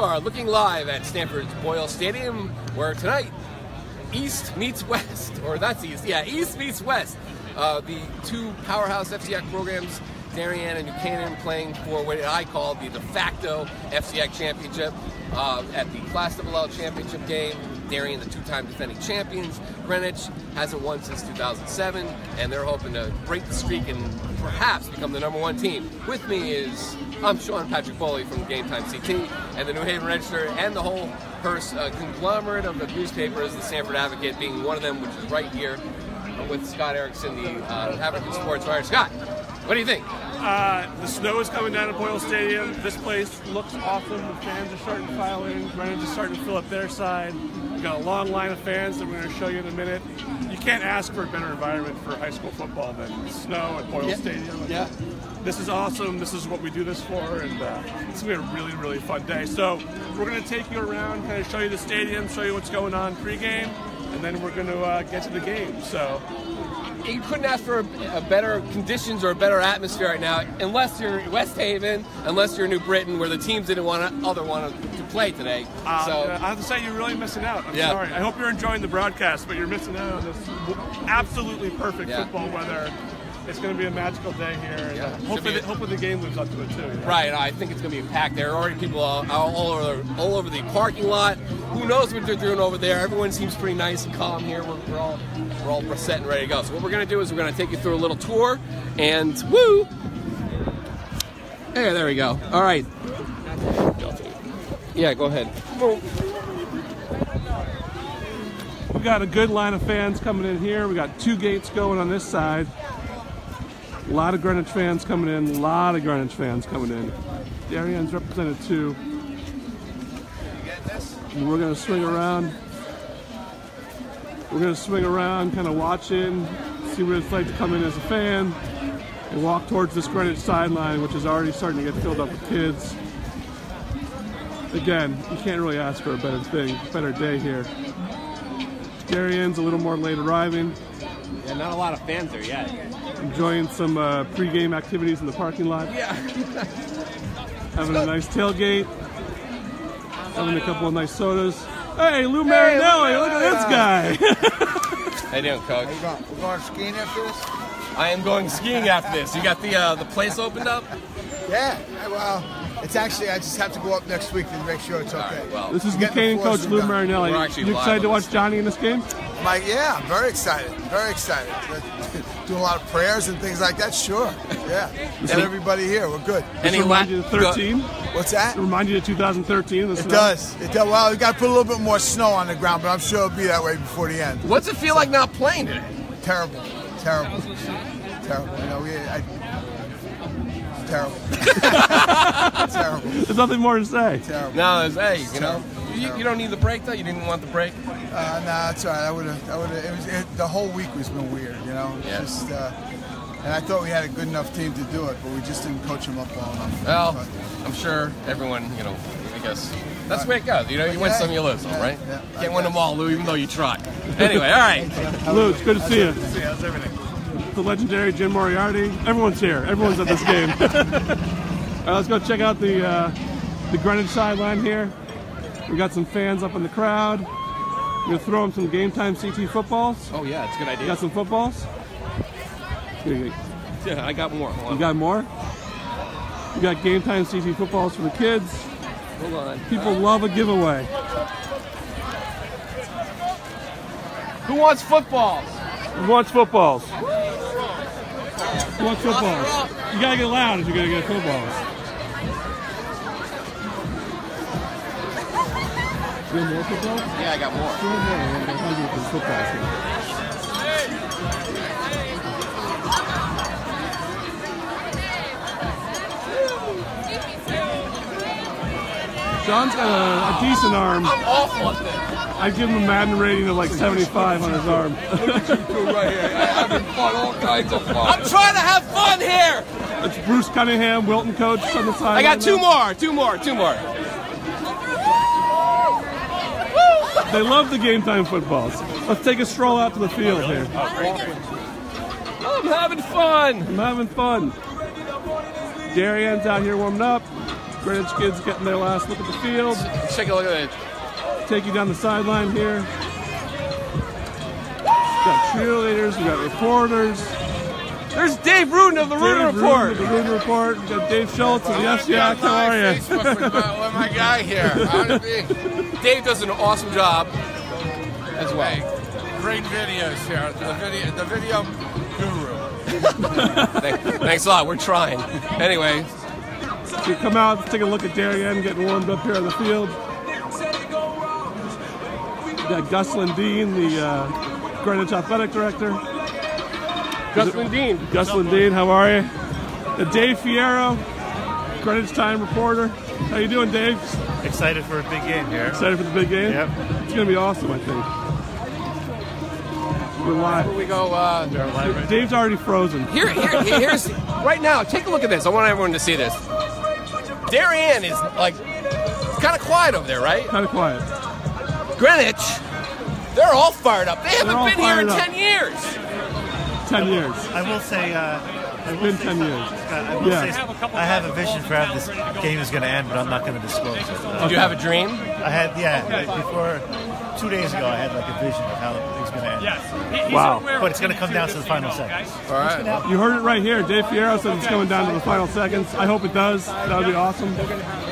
are looking live at Stanford's Boyle Stadium, where tonight, East meets West, or that's East, yeah, East meets West. The two powerhouse FCIAC programs, Darien and Buchanan, playing for what I call the de facto FCIAC championship at the Class XXL Championship Game. Darien, the two-time defending champions. Greenwich hasn't won since 2007, and they're hoping to break the streak and perhaps become the #1 team. With me is, I'm Sean Patrick Foley from GameTimeCT and the New Haven Register, and the whole conglomerate of the newspapers, the Stanford Advocate being one of them, which is right here with Scott Erickson, the Advocate Sports Writer. Scott, what do you think? The snow is coming down at Boyle Stadium. This place looks awesome. The fans are starting to file in. Greenwich is starting to fill up their side. We've got a long line of fans that we're going to show you in a minute. You can't ask for a better environment for high school football than snow at Boyle Stadium. Yeah. This is awesome. This is what we do this for, and it's going to be a really, really fun day. So we're going to take you around, kind of show you the stadium, show you what's going on pregame, and then we're going to get to the game. So you couldn't ask for a better conditions or a better atmosphere right now, unless you're West Haven, unless you're New Britain, where the teams didn't want to play today. So I have to say, you're really missing out. I'm sorry. I hope you're enjoying the broadcast, but you're missing out on this absolutely perfect football weather. It's going to be a magical day here. Yeah. Hopefully the game lives up to it too. Yeah. Right, I think it's going to be packed. There are already people all over the parking lot. Who knows what they're doing over there? Everyone seems pretty nice and calm here. We're all set and ready to go. So what we're going to do is we're going to take you through a little tour, and woo! Hey, there we go. All right. Yeah, go ahead. We got a good line of fans coming in here. We got two gates going on this side. A lot of Greenwich fans coming in. Darien's represented too. And we're going to swing around. Kind of watching, see what it's like to come in as a fan, and walk towards this Greenwich sideline, which is already starting to get filled up with kids. Again, you can't really ask for a better day here. Darien's a little more late arriving. Yeah, not a lot of fans there yet. Enjoying some pre-game activities in the parking lot. Yeah. Having a nice tailgate. Having a couple of nice sodas. Hey, Lou Marinelli, look at this guy. How you doing, Coach? How you going? We're going skiing after this? I am going skiing after this. You got the place opened up? Yeah. Well, it's actually, I just have to go up next week to make sure it's okay. Right, well, this is Buchanan coach Lou Marinelli. You excited to watch Johnny in this game? Yeah, I'm very excited. Very excited. Doing a lot of prayers and things like that, sure. Yeah. Get everybody here. We're good. Does it remind you of 13? What's that? It remind you of 2013? It does. Well, we got to put a little bit more snow on the ground, but I'm sure it'll be that way before the end. What's it feel like not playing today? Terrible. Terrible. Terrible. You know, terrible. Terrible. There's nothing more to say. Terrible. No, you know, you don't need the break though. You didn't want the break. No, that's all right. I would have. The whole week was been weird. You know, just. And I thought we had a good enough team to do it, but we just didn't coach them up well enough. Well, I'm sure everyone, I guess that's the way it goes. You know, you win some, you lose some, right? Yeah, can't win them all, Lou, even though you try. Anyway, all right. Lou, it's good to see you. How's everything? The legendary Jim Moriarty. Everyone's here. Everyone's at this game. All right, let's go check out the Greenwich sideline here. We got some fans up in the crowd. We're gonna throw them some GameTimeCT footballs. Oh yeah, it's a good idea. You got some footballs? Yeah, I got more. You got more? You got GameTimeCT footballs for the kids. Hold on. People love a giveaway. Who wants footballs? Who wants footballs? Who wants footballs? You gotta get loud if you're gonna get footballs. You have more footballs? Yeah, I got more. You have more. I got hundreds of footballs here. John's got a decent arm. I'm awful at this. I'd give him a Madden rating of like 75 on his arm. Look at you two right here. Having fun, all kinds of fun. I'm trying to have fun here. It's Bruce Cunningham, Wilton coach on the side. I got two more. They love the game time footballs. Let's take a stroll out to the field here. I'm having fun. Darien's out here warming up. Greenwich kids getting their last look at the field. Let's take a look at it. Take you down the sideline here. We got cheerleaders, we got reporters. There's Dave Rudin of the Rudin Report. The Rudin Report. We got Dave Schultz of the FCIAC. How are you? Facebook with my guy here. How to be? Dave does an awesome job as well. Great videos here. The video guru. Thanks a lot. We're trying. Anyway. So you come out, take a look at Darien getting warmed up here on the field. We got Gus Lindeen, the Greenwich Athletic Director. Gus Lindeen. Gus Lindeen, how are you? Dave Fierro, Greenwich Time reporter. How you doing, Dave? Excited for a big game here. Excited for the big game? Yep. It's going to be awesome, I think. We're live. Here we go. Dave's already frozen. Here's right now. Take a look at this. I want everyone to see this. Darien is like kind of quiet over there, right? Kind of quiet. Greenwich, they're all fired up. They haven't been here in 10 years. 10 years. I will say, it's been 10 years. I have a vision for how this game is going to end, but I'm not going to disclose it. Do you have a dream? I had, before 2 days ago, I had like a vision of how it's going to end. Wow. But it's going to come down to the final seconds. All right. You heard it right here. Dave Fierro said it's coming down to the final seconds. I hope it does. That would be awesome.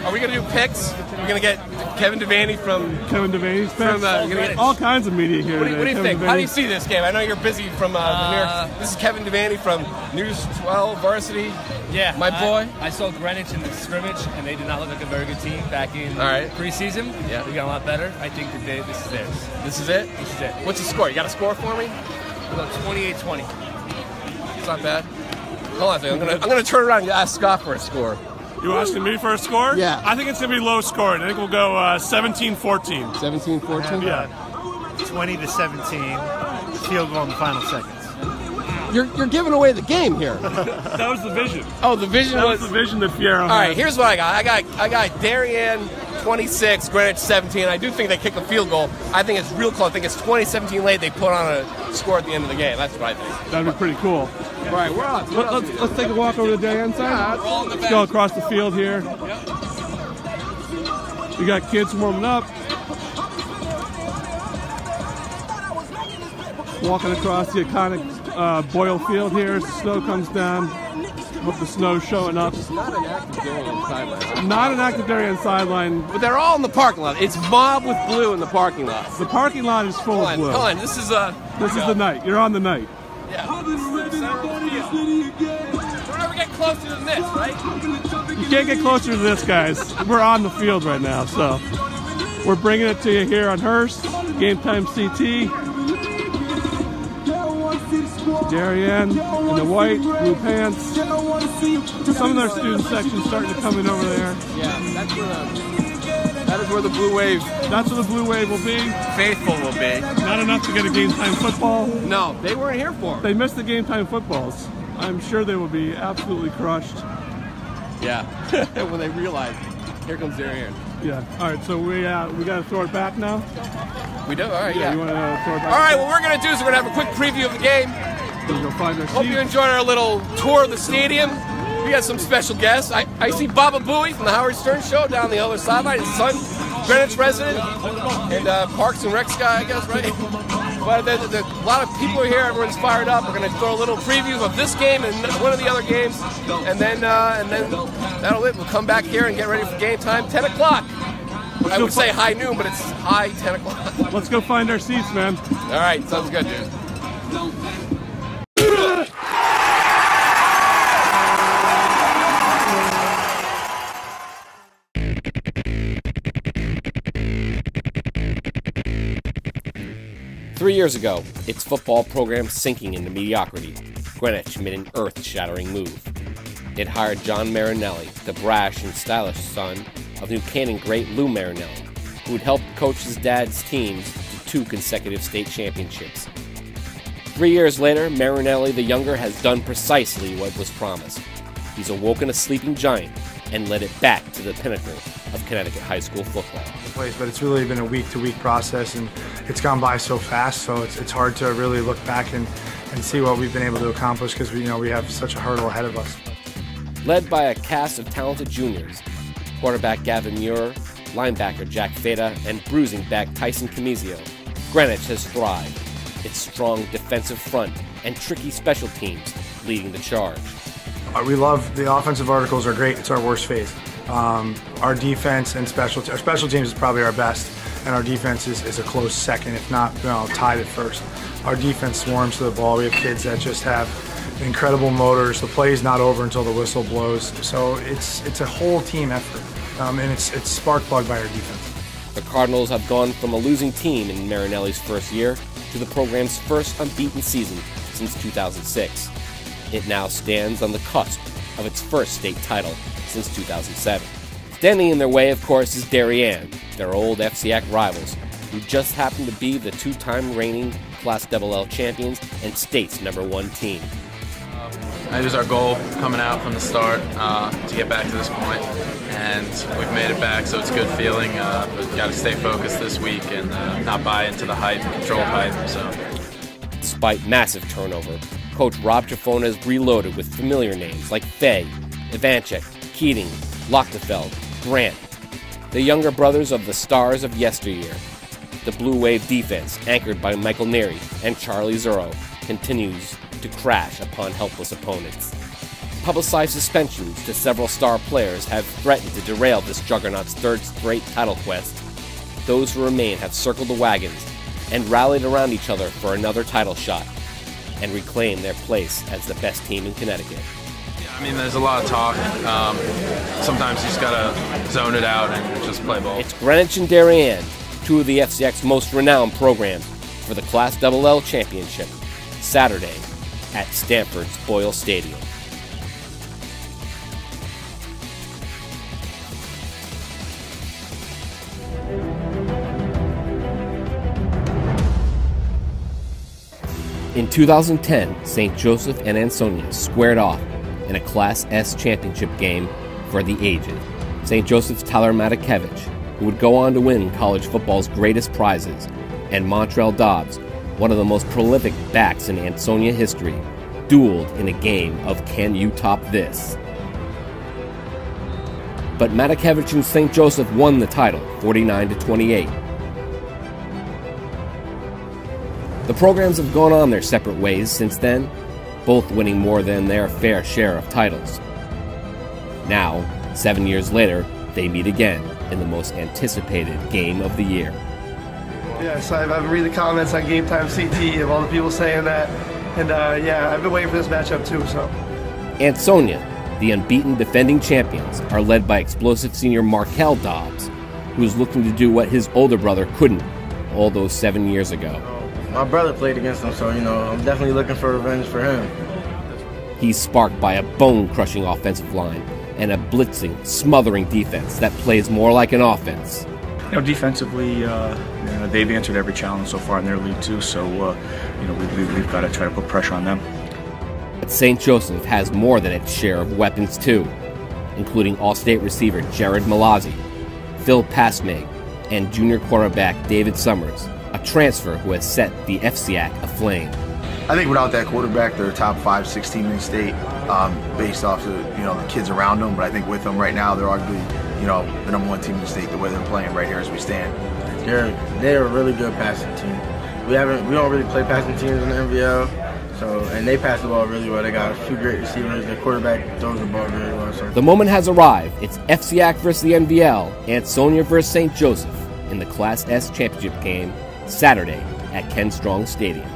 Are we going to do picks? We're going to get Kevin Devaney from Devaney's picks. All kinds of media here. What do you think? How do you see this game? I know you're busy from New York. This is Kevin Devaney from News 12 Varsity. Yeah, my boy. I saw Greenwich in the scrimmage, and they did not look like a very good team back in preseason. Yeah, we got a lot better. I think that this is theirs. This is it. This is it. What's the score? You got a score for me? About 28-20. It's not bad. Hold on a second. I'm gonna turn around and ask Scott for a score. You asking me for a score? Yeah. I think it's going to be low scoring. I think we'll go 17-14. 17-14? Yeah. 20-17. Field goal in the final seconds. You're giving away the game here. That was the vision. Oh, the vision was the vision that Fierro had. All right, here's what I got. I got Darien 26, Greenwich 17. I do think they kick a field goal. I think it's real close. I think it's 20-17 late. They put on a score at the end of the game. That's what I think. That'd be pretty cool. All right, we're on. Let's take a walk over to the Darien side. Let's go across the field here. We got kids warming up. Walking across the iconic Boyle Field here as the snow comes down. With the snow showing up. It's not an active Darien sideline. Not an active Darien sideline. But they're all in the parking lot. It's mob with blue in the parking lot. The parking lot is full of blue. Hold on, this is the night. You're on the night. Yeah. Don't ever get closer than this, right? You can't get closer to this, guys. We're on the field right now, so we're bringing it to you here on Hearst, GameTimeCT. Darien in the white, blue pants. Some of their student sections starting to come in over there. Yeah, that is where the blue wave. That's where the blue wave will be. Faithful will be. Not enough to get a game time football. No, they weren't here for it. They missed the game time footballs. I'm sure they will be absolutely crushed. Yeah, when they realize, here comes Darien. Yeah. All right, so we got to throw it back now. We do. All right. Yeah. You want to throw it back? All right. What we're gonna do is we're gonna have a quick preview of the game. Go find our Hope you enjoyed our little tour of the stadium. We got some special guests. I see Baba Booey from the Howard Stern Show down the other sideline. His son, Greenwich resident, and Parks and Recs guy, I guess, right? But a lot of people are here. Everyone's fired up. We're going to throw a little preview of this game and one of the other games, and then that'll it. We'll come back here and get ready for game time. 10 o'clock. I would say high noon, but it's high 10 o'clock. Let's go find our seats, man. All right, sounds good, dude. 3 years ago, its football program sinking into mediocrity, Greenwich made an earth-shattering move. It hired John Marinelli, the brash and stylish son of New Canaan great Lou Marinelli, who had helped coach his dad's teams to 2 consecutive state championships. 3 years later, Marinelli the younger has done precisely what was promised. He's awoken a sleeping giant and led it back to the pinnacle of Connecticut high school football. But it's really been a week-to-week process, and it's gone by so fast, so it's hard to really look back and see what we've been able to accomplish because we have such a hurdle ahead of us. Led by a cast of talented juniors, quarterback Gavin Muir, linebacker Jack Feta, and bruising back Tyson Camizio, Greenwich has thrived. Its strong defensive front and tricky special teams leading the charge. We love the offensive articles are great. It's our worst phase. Our defense and our special teams is probably our best, and our defense is a close second, if not tied at first. Our defense swarms to the ball. We have kids that just have incredible motors. The play is not over until the whistle blows. So it's a whole team effort, and it's spark plugged by our defense. The Cardinals have gone from a losing team in Marinelli's first year to the program's first unbeaten season since 2006. It now stands on the cusp of its first state title since 2007. Standing in their way, of course, is Darien, their old FCIAC rivals, who just happen to be the two-time reigning Class LL champions and state's #1 team. It was our goal coming out from the start to get back to this point, and we've made it back, so it's a good feeling. We've got to stay focused this week and not buy into the hype, control hype. So, despite massive turnover, Coach Rob Trafona is reloaded with familiar names like Fay, Ivanchek, Keating, Lochtefeld, Grant, the younger brothers of the stars of yesteryear. The Blue Wave defense, anchored by Michael Neary and Charlie Zuro, continues to crash upon helpless opponents. Publicized suspensions to several star players have threatened to derail this juggernaut's third straight title quest. Those who remain have circled the wagons and rallied around each other for another title shot and reclaim their place as the best team in Connecticut. I mean, there's a lot of talk. Sometimes you just gotta zone it out and just play ball. It's Greenwich and Darien, two of the FCIAC's most renowned programs, for the Class LL Championship, Saturday at Stanford's Boyle Stadium. In 2010, St. Joseph and Ansonia squared off in a Class S championship game for the aged. St. Joseph's Tyler Matakevich, who would go on to win college football's greatest prizes, and Montrell Dobbs, one of the most prolific backs in Ansonia history, dueled in a game of Can You Top This? But Matakevich and St. Joseph won the title, 49-28. The programs have gone on their separate ways since then, both winning more than their fair share of titles. Now, 7 years later, they meet again in the most anticipated game of the year. Yeah, so I've been reading the comments on GameTimeCT of all the people saying that, and yeah, I've been waiting for this matchup too, so. Ansonia, the unbeaten defending champions, are led by explosive senior Markel Dobbs, who is looking to do what his older brother couldn't all those 7 years ago. My brother played against him, so, I'm definitely looking for revenge for him. He's sparked by a bone-crushing offensive line and a blitzing, smothering defense that plays more like an offense. Defensively, they've answered every challenge so far in their league too, so, we've got to try to put pressure on them. But St. Joseph has more than its share of weapons too, including All-State receiver Jared Malazzi, Phil Passmeg, and junior quarterback David Summers, a transfer who has set the FCIAC aflame. I think without that quarterback, they're a top 5-6 team in the state, based off of the kids around them. But I think with them right now, they're arguably the #1 team in the state the way they're playing right here as we stand. They're a really good passing team. We don't really play passing teams in the NVL, and they pass the ball really well. They got a few great receivers. Their quarterback throws the ball very well. So. The moment has arrived. It's FCIAC versus the NVL, Ansonia versus St. Joseph in the Class S championship game Saturday at Ken Strong Stadium.